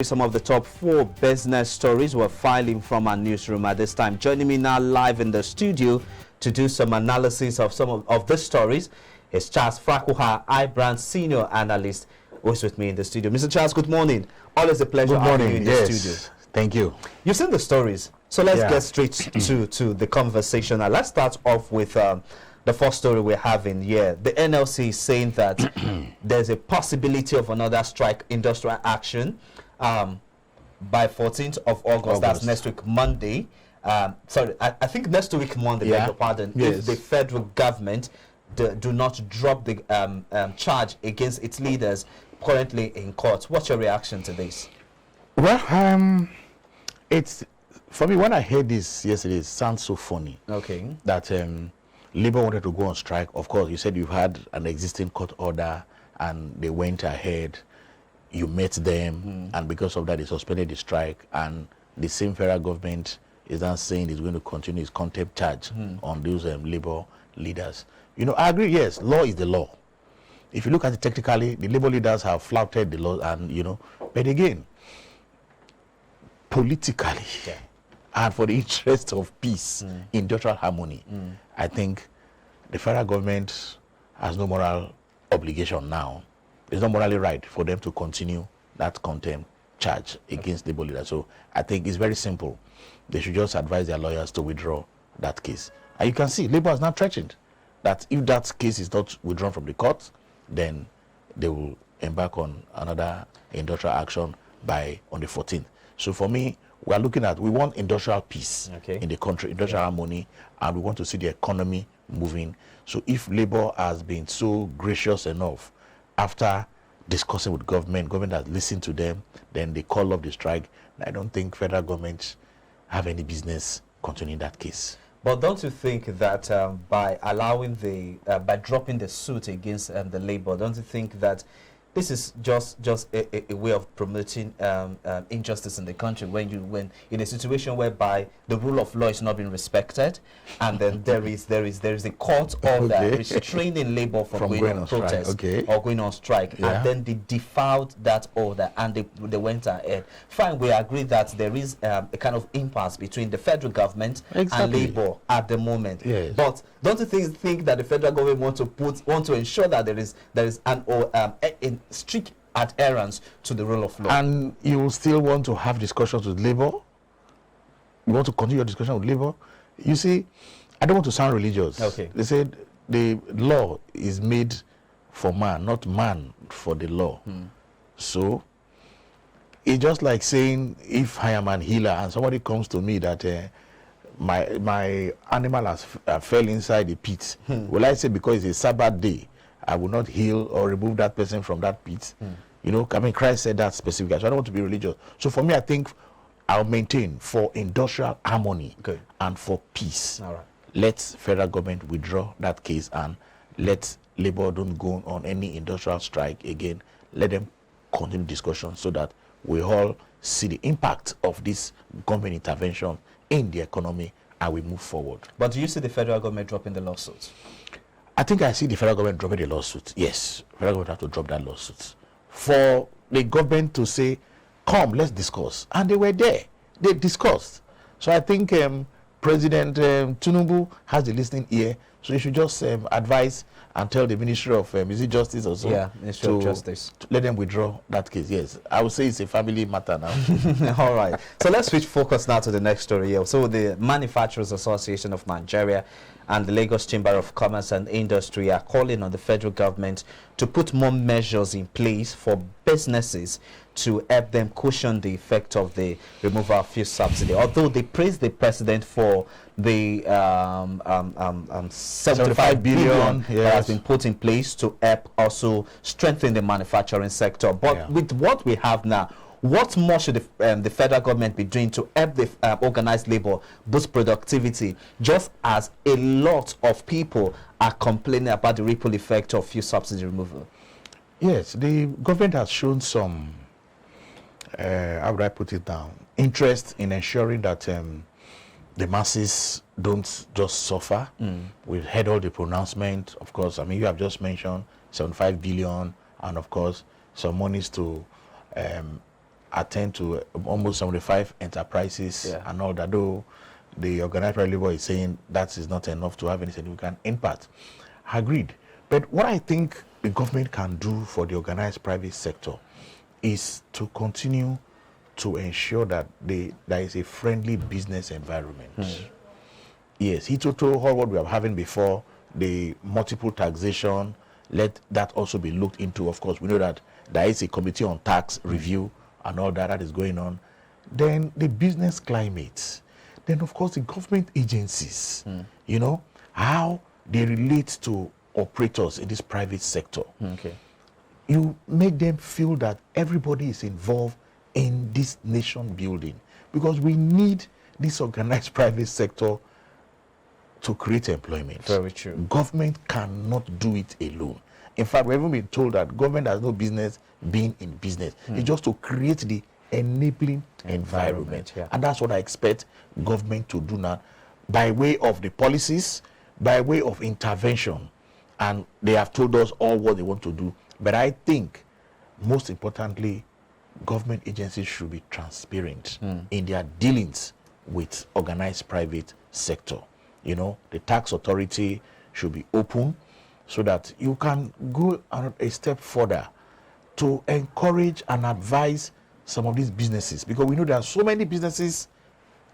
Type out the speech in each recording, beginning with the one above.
Some of the top 4 business stories we're filing from our newsroom at this time. Joining me now live in the studio to do some analysis of some of these stories is Charles Frakuha, iBrand Senior Analyst, who is with me in the studio. Mr. Charles, good morning. Always a pleasure having you in the studio. Thank you. You've seen the stories, so let's get straight to the conversation. Now, let's start off with the first story we're having here. The NLC is saying that there's a possibility of another strike, industrial action, by 14th of August. That's next week, Monday. Sorry, I think next week, Monday, beg your pardon, if the federal government do not drop the charge against its leaders currently in court. What's your reaction to this? Well, it's, for me, when I heard this yesterday, it sounds so funny. Okay. That Labour wanted to go on strike. Of course, you said you had an existing court order and they went ahead. You met them, and because of that, they suspended the strike. And the same federal government is now saying it's going to continue its contempt charge on those Labour leaders. You know, I agree, yes, law is the law. If you look at it technically, the Labour leaders have flouted the law, and, you know, but again, politically, and for the interest of peace, industrial harmony, I think the federal government has no moral obligation now. It's not morally right for them to continue that contempt charge against Labour leaders. So I think it's very simple. They should just advise their lawyers to withdraw that case. And you can see Labour has now threatened that if that case is not withdrawn from the court, then they will embark on another industrial action on the 14th. So for me, we are looking at, we want industrial peace in the country, industrial harmony, and we want to see the economy moving. So if Labour has been so gracious enough after discussing with government has listened to them, then they call off the strike. I don't think federal government have any business continuing that case. But don't you think that by allowing by dropping the suit against the Labour, don't you think that this is just a way of promoting injustice in the country when in a situation whereby the rule of law is not being respected, and then there is a court order restraining Labour from going on protest or going on strike, and then they defied that order and they went ahead. Fine, we agree that there is a kind of impasse between the federal government and Labour at the moment. But don't you think that the federal government want to ensure that there is an strict adherence to the rule of law? And you still want to have discussions with Labour? You want to continue your discussion with Labour? You see, I don't want to sound religious. They said the law is made for man, not man for the law. So it's just like saying, if I am an healer and somebody comes to me that my animal has fell inside the pit, will I say because it's a Sabbath day I will not heal or remove that person from that pit? You know, I mean, Christ said that specifically. So I don't want to be religious. So for me, I think I'll maintain for industrial harmony and for peace. Let federal government withdraw that case and let Labour don't go on any industrial strike again. Let them continue discussion so that we all see the impact of this government intervention in the economy and we move forward. But do you see the federal government dropping the lawsuit? I think I see the federal government dropping the lawsuit. Yes, federal government have to drop that lawsuit. For the government to say, come, let's discuss. And they were there. They discussed. So I think President Tinubu has the listening ear. So he should just advise and tell the Ministry of is it Justice or so? Yeah, Ministry of Justice. To let them withdraw that case. Yes, I would say it's a family matter now. All right. So let's switch focus now to the next story here. So the Manufacturers Association of Nigeria and the Lagos Chamber of Commerce and Industry are calling on the federal government to put more measures in place for businesses to help them cushion the effect of the removal of fuel subsidy. Although they praised the president for the 75 billion that has been put in place to help also strengthen the manufacturing sector. But with what we have now, what more should the federal government be doing to help the organized labor boost productivity, just as a lot of people are complaining about the ripple effect of fuel subsidy removal? Yes, the government has shown some, how would I put it down, interest in ensuring that the masses don't just suffer. We've heard all the pronouncement. Of course, I mean, you have just mentioned 75 billion and, of course, some monies to attend to almost 75 enterprises and all that, though the organized labor is saying that is not enough to have any significant impact. Agreed. But what I think the government can do for the organized private sector is to continue to ensure that there is a friendly business environment. Yes, he told what we were having before, the multiple taxation, let that also be looked into. Of course, we know that there is a committee on tax review and all that is going on. Then the business climate. Then, of course, the government agencies, you know, how they relate to operators in this private sector. Okay. You make them feel that everybody is involved in this nation building, because we need this organized private sector to create employment. Very true. Government cannot do it alone. In fact, we've even been told that government has no business being in business. It's just to create the enabling environment. And that's what I expect government to do now, by way of the policies, by way of intervention. And they have told us all what they want to do. But I think, most importantly, government agencies should be transparent in their dealings with organized private sector. You know, the tax authority should be open so that you can go a step further to encourage and advise some of these businesses, because we know there are so many businesses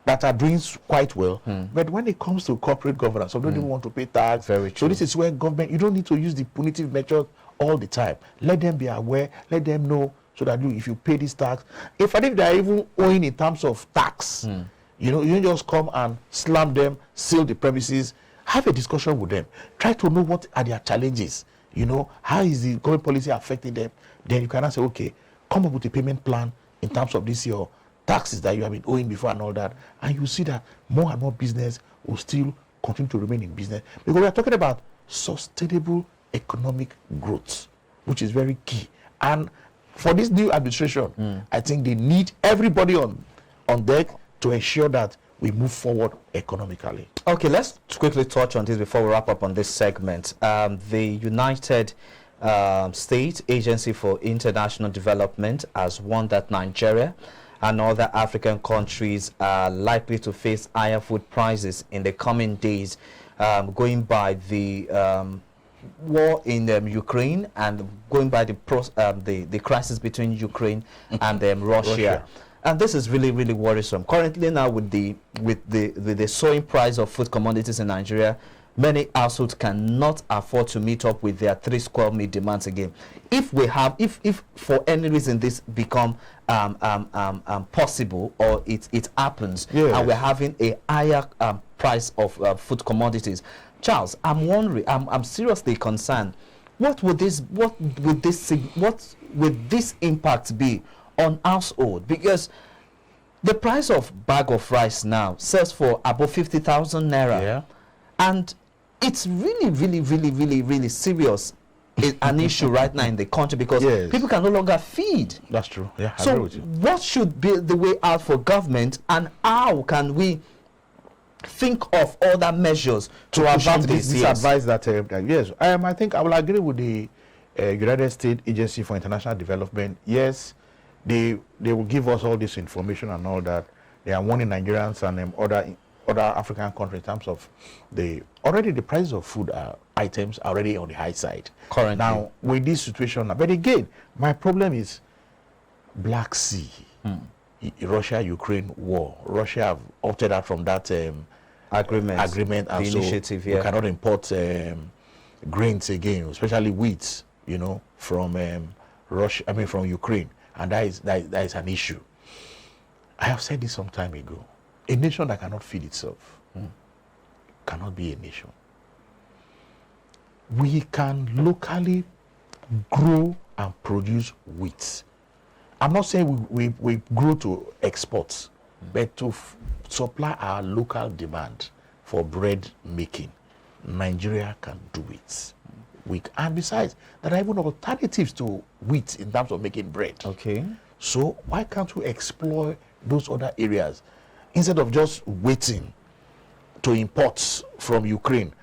that are doing quite well, but when it comes to corporate governance, some don't even want to pay tax. Very true. So this is where government, you don't need to use the punitive measures all the time. Let them be aware, let them know, so that if you pay this tax, if they are even owing in terms of tax, you know, you don't just come and slam them, seal the premises. Have a discussion with them. Try to know what are their challenges. You know, how is the government policy affecting them? Then you can say, okay, come up with a payment plan in terms of this your taxes that you have been owing before and all that. And you see that more and more business will still continue to remain in business. Because we are talking about sustainable economic growth, which is very key. And for this new administration, I think they need everybody on deck to ensure that we move forward economically. Okay, let's quickly touch on this before we wrap up on this segment. The United States Agency for International Development has warned that Nigeria and other African countries are likely to face higher food prices in the coming days, going by the war in Ukraine and going by the crisis between Ukraine and Russia. And this is really, really worrisome. Currently now, with the soaring price of food commodities in Nigeria, many households cannot afford to meet up with their 3 square meal demands again. If for any reason this become possible, or it happens, and we're having a higher price of food commodities, Charles, I'm wondering, I'm seriously concerned. What would this impact be on household? Because the price of bag of rice now sells for above 50,000 naira, and it's really, really, really, really, really serious. An issue right now in the country, because people can no longer feed. That's true. Yeah, I so agree with you. What should be the way out for government, and how can we think of other measures to avert this? Advice that I think I will agree with the United States Agency for International Development. Yes, they will give us all this information and all that. They are warning Nigerians and other African countries in terms of the price of food items are already on the high side currently. Now with this situation, but again, my problem is Black Sea, Russia-Ukraine war. Russia have opted out from that agreement, and so initiative. We cannot import grains again, especially wheat, you know, from Russia. I mean, from Ukraine, and that is an issue. I have said this some time ago. A nation that cannot feed itself cannot be a nation. We can locally grow and produce wheat. I'm not saying we grow to exports, but to supply our local demand for bread making. Nigeria can do it. And besides, there are even alternatives to wheat in terms of making bread. Okay. So why can't we explore those other areas instead of just waiting to import from Ukraine?